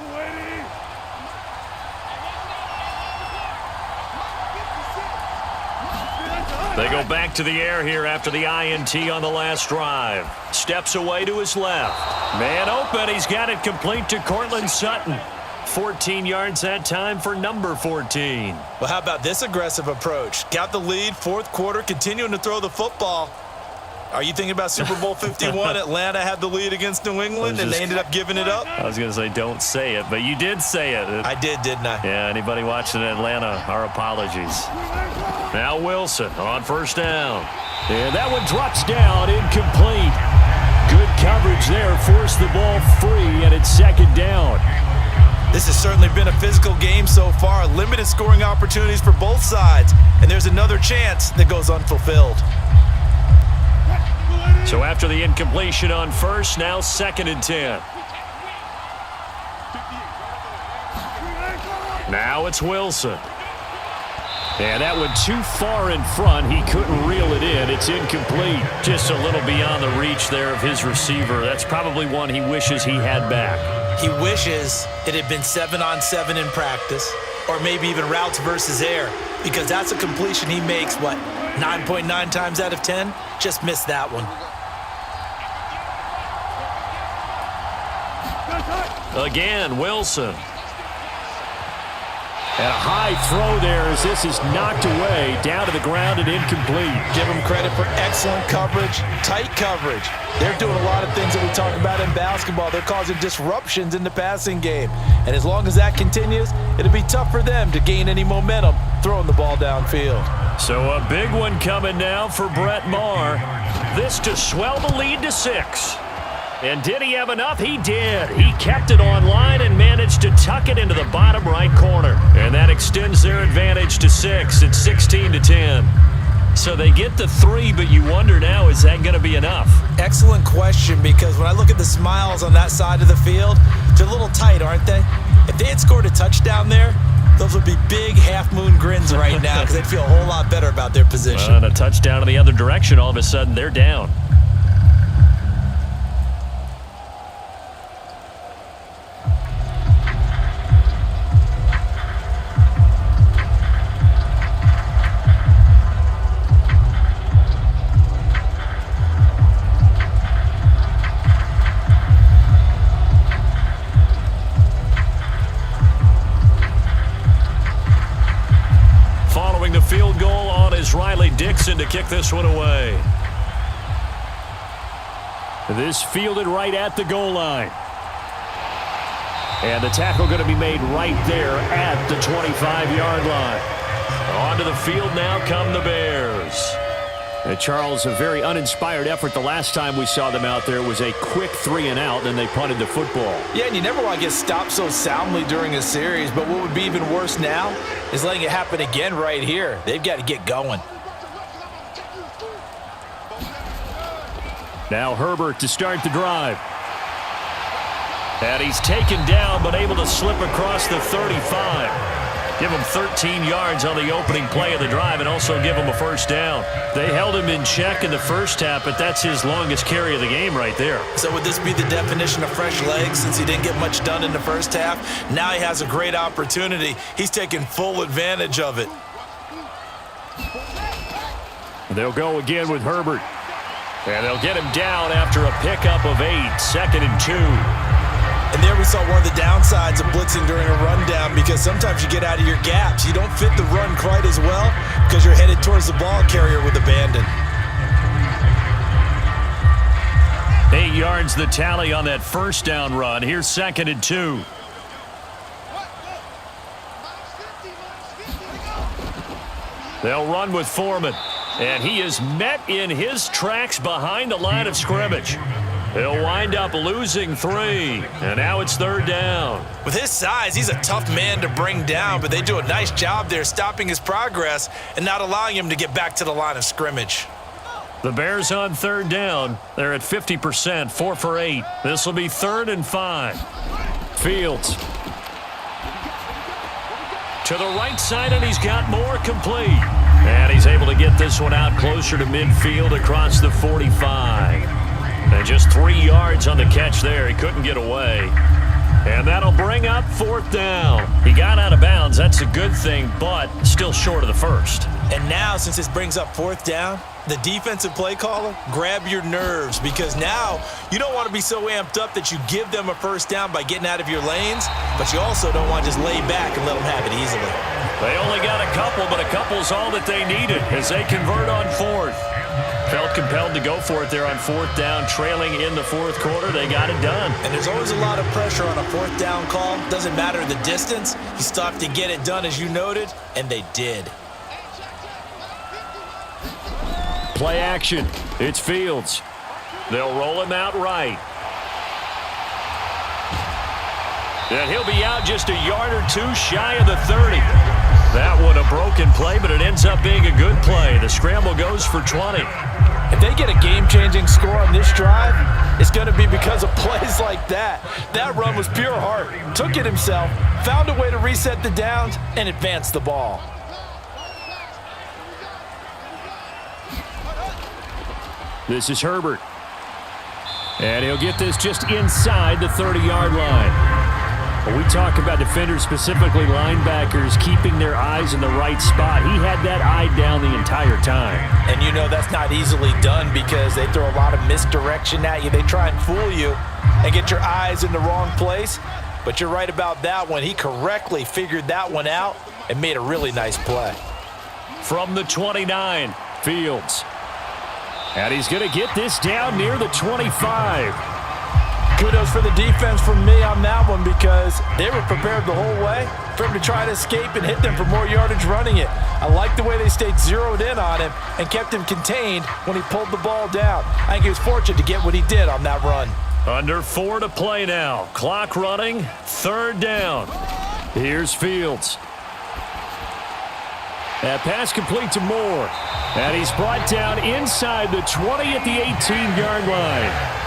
They go back to the air here after the INT on the last drive. Steps away to his left. Man open. He's got it complete to Cortland Sutton. 14 yards that time for number 14. Well, how about this aggressive approach? Got the lead, 4th quarter, continuing to throw the football. Are you thinking about Super Bowl 51? Atlanta had the lead against New England, and they ended up giving it up? I was going to say don't say it, but you did say it. I did, didn't I? Yeah, anybody watching Atlanta, our apologies. Now Wilson on 1st down. And that one drops down, incomplete. Good coverage there, forced the ball free, and it's 2nd down. This has certainly been a physical game so far. Limited scoring opportunities for both sides, and there's another chance that goes unfulfilled. So after the incompletion on 1st, now 2nd and 10. Now it's Wilson. And that one too far in front. He couldn't reel it in. It's incomplete. Just a little beyond the reach there of his receiver. That's probably one he wishes he had back. He wishes it had been 7-on-7 in practice, or maybe even routes versus air, because that's a completion he makes, 9.9 times out of 10? Just missed that one. Again, Wilson. And a high throw there as this is knocked away, down to the ground and incomplete. Give them credit for excellent coverage, tight coverage. They're doing a lot of things that we talk about in basketball. They're causing disruptions in the passing game. And as long as that continues, it'll be tough for them to gain any momentum throwing the ball downfield. So a big one coming now for Brett Maher. This to swell the lead to 6. And did he have enough? He did. He kept it online and managed to tuck it into the bottom right corner. And that extends their advantage to 6. It's 16-10. So they get the 3, but you wonder now, is that going to be enough? Excellent question, because when I look at the smiles on that side of the field, they're a little tight, aren't they? If they had scored a touchdown there, those would be big half-moon grins right now because they'd feel a whole lot better about their position. And a touchdown in the other direction, all of a sudden they're down. The field goal on is Riley Dixon to kick this one away. This fielded right at the goal line. And the tackle going to be made right there at the 25-yard line. Onto the field now come the Bears. And Charles, a very uninspired effort the last time we saw them out there was a quick 3-and-out, and they punted the football. Yeah, and you never want to get stopped so soundly during a series, but what would be even worse now is letting it happen again right here. They've got to get going. Now Herbert to start the drive. And he's taken down, but able to slip across the 35. Give him 13 yards on the opening play of the drive and also give him a first down. They held him in check in the first half, but that's his longest carry of the game right there. So would this be the definition of fresh legs since he didn't get much done in the first half? Now he has a great opportunity. He's taking full advantage of it. They'll go again with Herbert. And they'll get him down after a pickup of 8, 2nd and 2. And there we saw one of the downsides of blitzing during a rundown, because sometimes you get out of your gaps. You don't fit the run quite as well because you're headed towards the ball carrier with abandon. 8 yards the tally on that first down run. Here's 2nd and 2. They'll run with Foreman. And he is met in his tracks behind the line of scrimmage. He'll wind up losing 3, and now it's 3rd down. With his size, he's a tough man to bring down, but they do a nice job there stopping his progress and not allowing him to get back to the line of scrimmage. The Bears on 3rd down. They're at 50%, 4 for 8. This will be 3rd and 5. Fields. To the right side, and he's got more complete. And he's able to get this one out closer to midfield across the 45. And just 3 yards on the catch there. He couldn't get away. And that'll bring up 4th down. He got out of bounds. That's a good thing, but still short of the first. And now, since this brings up 4th down, the defensive play caller, grab your nerves, because now you don't want to be so amped up that you give them a first down by getting out of your lanes, but you also don't want to just lay back and let them have it easily. They only got a couple, but a couple's all that they needed as they convert on 4th. Felt compelled to go for it there on 4th down, trailing in the 4th quarter. They got it done. And there's always a lot of pressure on a 4th down call. Doesn't matter the distance. You still have to get it done, as you noted, and they did. Play action. It's Fields. They'll roll him out right. And he'll be out just a yard or 2 shy of the 30. That one a broken play, but it ends up being a good play. The scramble goes for 20. If they get a game-changing score on this drive, it's going to be because of plays like that. That run was pure heart. Took it himself, found a way to reset the downs, and advance the ball. This is Herbert. And he'll get this just inside the 30-yard line. When we talk about defenders, specifically linebackers, keeping their eyes in the right spot, he had that eye down the entire time. And you know that's not easily done because they throw a lot of misdirection at you. They try and fool you and get your eyes in the wrong place. But you're right about that one. He correctly figured that one out and made a really nice play. From the 29, Fields. And he's going to get this down near the 25. Kudos for the defense from me on that one because they were prepared the whole way for him to try to escape and hit them for more yardage running it. I like the way they stayed zeroed in on him and kept him contained when he pulled the ball down. I think he was fortunate to get what he did on that run. Under 4 to play now. Clock running. 3rd down. Here's Fields. That pass complete to Moore. And he's brought down inside the 20 at the 18-yard line.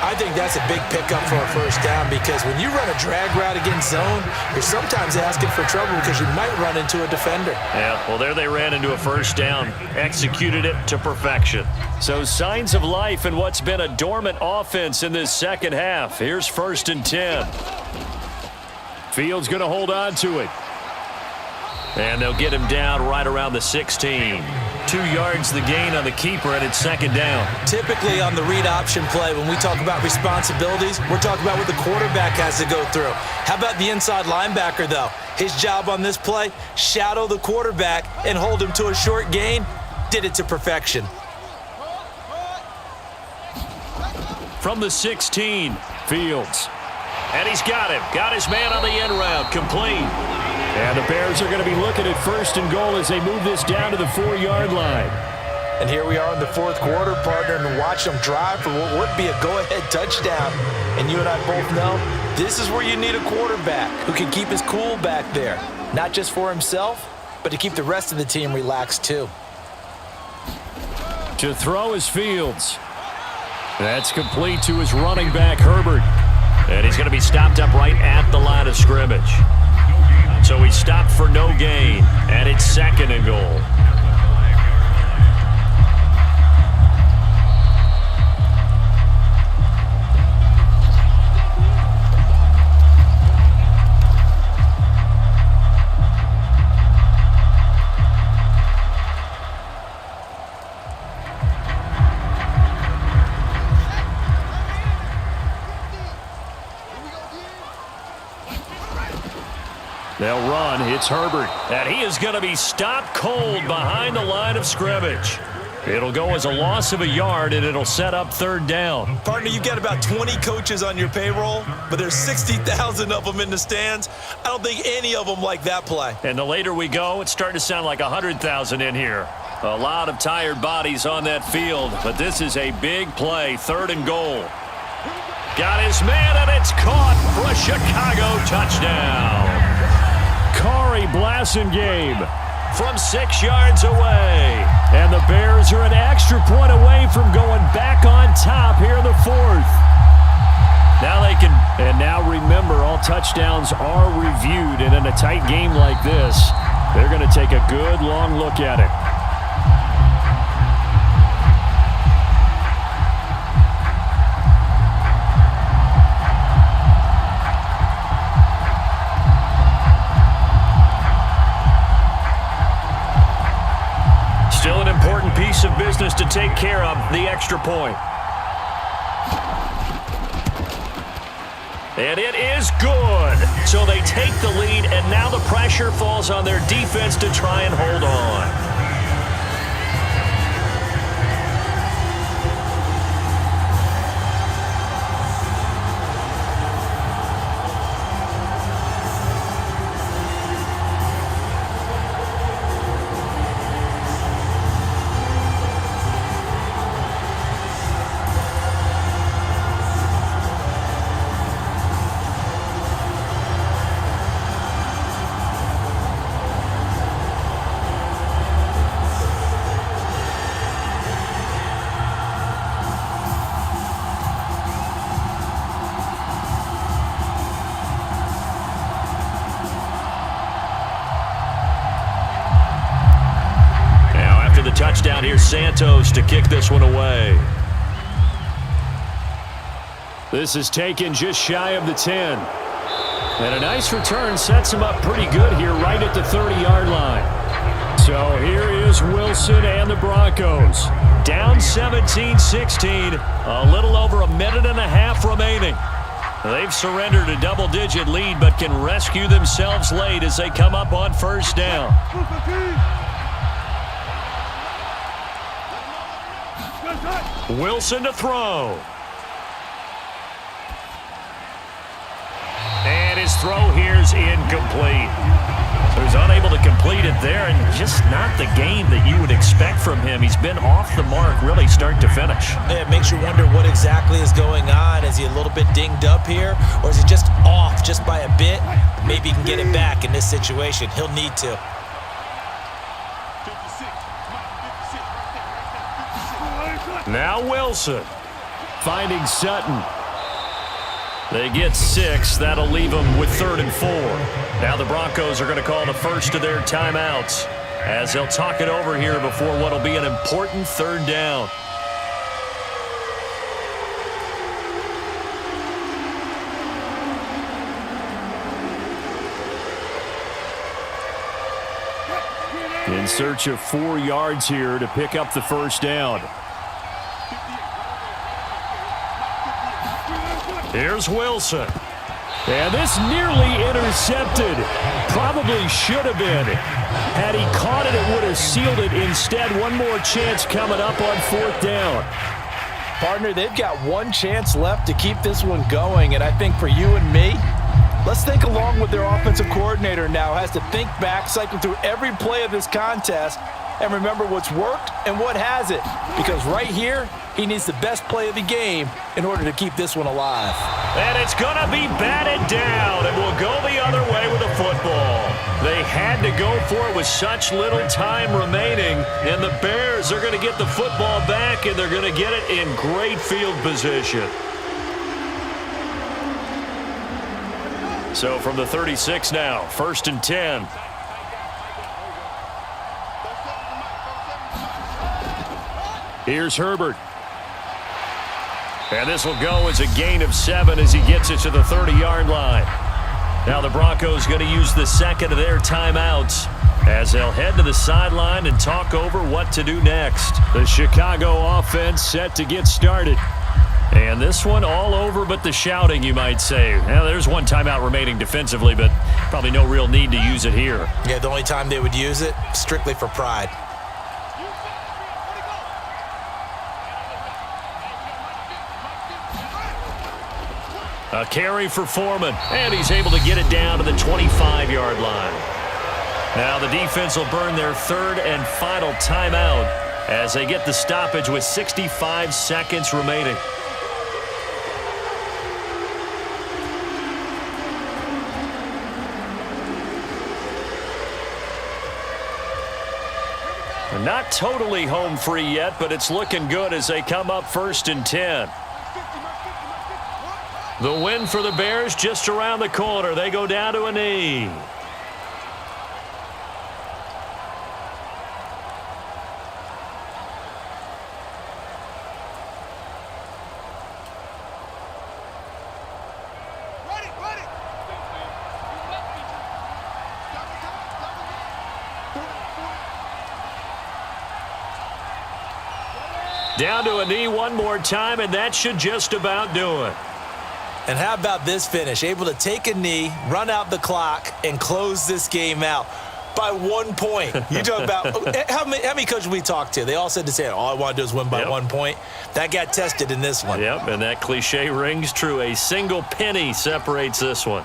I think that's a big pickup for a first down because when you run a drag route against zone, you're sometimes asking for trouble because you might run into a defender. Yeah, well, there they ran into a first down. Executed it to perfection. So signs of life in what's been a dormant offense in this second half. Here's 1st and 10. Fields going to hold on to it. And they'll get him down right around the 16. 2 yards the gain on the keeper, and it's 2nd down. Typically on the read option play, when we talk about responsibilities, we're talking about what the quarterback has to go through. How about the inside linebacker, though? His job on this play, shadow the quarterback and hold him to a short gain. Did it to perfection. From the 16, Fields. And he's got him. Got his man on the end route. Complete. And the Bears are going to be looking at 1st and goal as they move this down to the 4-yard line. And here we are in the 4th quarter, partner, and watch them drive for what would be a go-ahead touchdown. And you and I both know this is where you need a quarterback who can keep his cool back there. Not just for himself, but to keep the rest of the team relaxed too. To throw is Fields. That's complete to his running back, Herbert. And he's going to be stopped up right at the line of scrimmage. So he stopped for no gain, and it's 2nd and goal. They'll run. It's Herbert. And he is going to be stopped cold behind the line of scrimmage. It'll go as a loss of a yard, and it'll set up 3rd down. Partner, you've got about 20 coaches on your payroll, but there's 60,000 of them in the stands. I don't think any of them like that play. And the later we go, it's starting to sound like 100,000 in here. A lot of tired bodies on that field, but this is a big play. 3rd and goal. Got his man, and it's caught for a Chicago touchdown. Kari Blasingame from 6 yards away. And the Bears are an extra point away from going back on top here in the 4th. Now they can, and now remember, all touchdowns are reviewed, and in a tight game like this, they're going to take a good long look at it. Still an important piece of business to take care of, the extra point. And it is good. So they take the lead, and now the pressure falls on their defense to try and hold on. Touchdown, here's Santos to kick this one away. This is taken just shy of the 10. And a nice return sets him up pretty good here right at the 30-yard line. So here is Wilson and the Broncos. Down 17-16, a little over a minute and a half remaining. They've surrendered a double-digit lead but can rescue themselves late as they come up on first down. Wilson to throw. And his throw here's incomplete. So he's unable to complete it there, and just not the game that you would expect from him. He's been off the mark really start to finish. Yeah, it makes you wonder what exactly is going on. Is he a little bit dinged up here, or is he just off just by a bit? Maybe he can get it back in this situation. He'll need to. Now Wilson finding Sutton. They get 6. That'll leave them with 3rd and 4. Now the Broncos are going to call the first of their timeouts as they'll talk it over here before what will be an important 3rd down. In search of 4 yards here to pick up the first down. Here's Wilson. And this nearly intercepted. Probably should have been. Had he caught it, it would have sealed it. Instead, one more chance coming up on 4th down. Partner, they've got one chance left to keep this one going, and I think for you and me, let's think along with their offensive coordinator now. Has to think back, cycle through every play of this contest, and remember what's worked and what hasn't. Because right here, he needs the best play of the game in order to keep this one alive. And it's going to be batted down, and we'll go the other way with the football. They had to go for it with such little time remaining, and the Bears are going to get the football back, and they're going to get it in great field position. So from the 36 now, 1st and 10. Here's Herbert. And this will go as a gain of 7 as he gets it to the 30-yard line. Now the Broncos going to use the second of their timeouts as they'll head to the sideline and talk over what to do next. The Chicago offense set to get started. And this one all over but the shouting, you might say. Now, there's one timeout remaining defensively, but probably no real need to use it here. Yeah, the only time they would use it, strictly for pride. A carry for Foreman, and he's able to get it down to the 25-yard line. Now the defense will burn their 3rd and final timeout as they get the stoppage with 65 seconds remaining. Not totally home free yet, but it's looking good as they come up 1st and 10. The win for the Bears just around the corner. They go down to a knee. Down to a knee one more time, and that should just about do it. And how about this finish? Able to take a knee, run out the clock, and close this game out by 1 point. You talk about how many coaches we talked to? They all said the same. All I want to do is win by 1 point. That got tested in this one. Yep, and that cliche rings true. A single penny separates this one.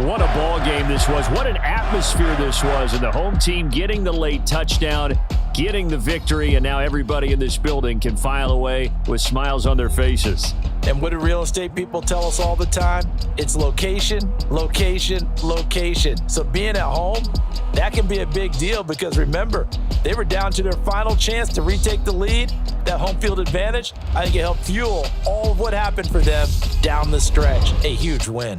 What a ball game this was. What an atmosphere this was. And the home team getting the late touchdown, getting the victory, and now everybody in this building can file away with smiles on their faces. And what do real estate people tell us all the time? It's location, location, location. So being at home, that can be a big deal because remember, they were down to their final chance to retake the lead. That home field advantage, I think it helped fuel all of what happened for them down the stretch. A huge win.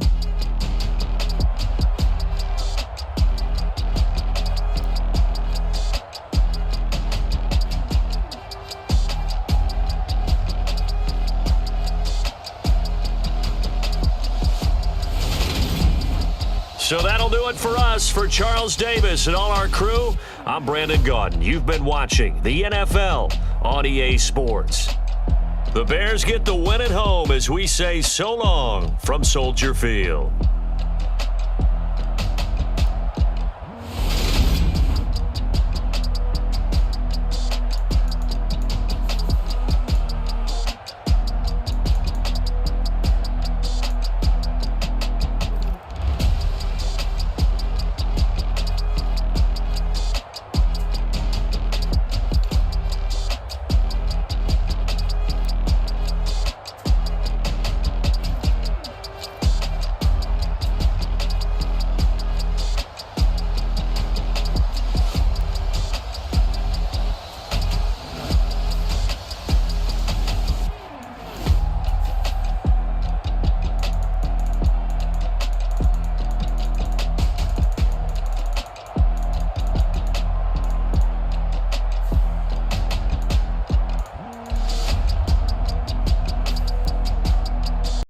So that'll do it for us. For Charles Davis and all our crew, I'm Brandon Gaudin. You've been watching the NFL on EA Sports. The Bears get the win at home as we say so long from Soldier Field.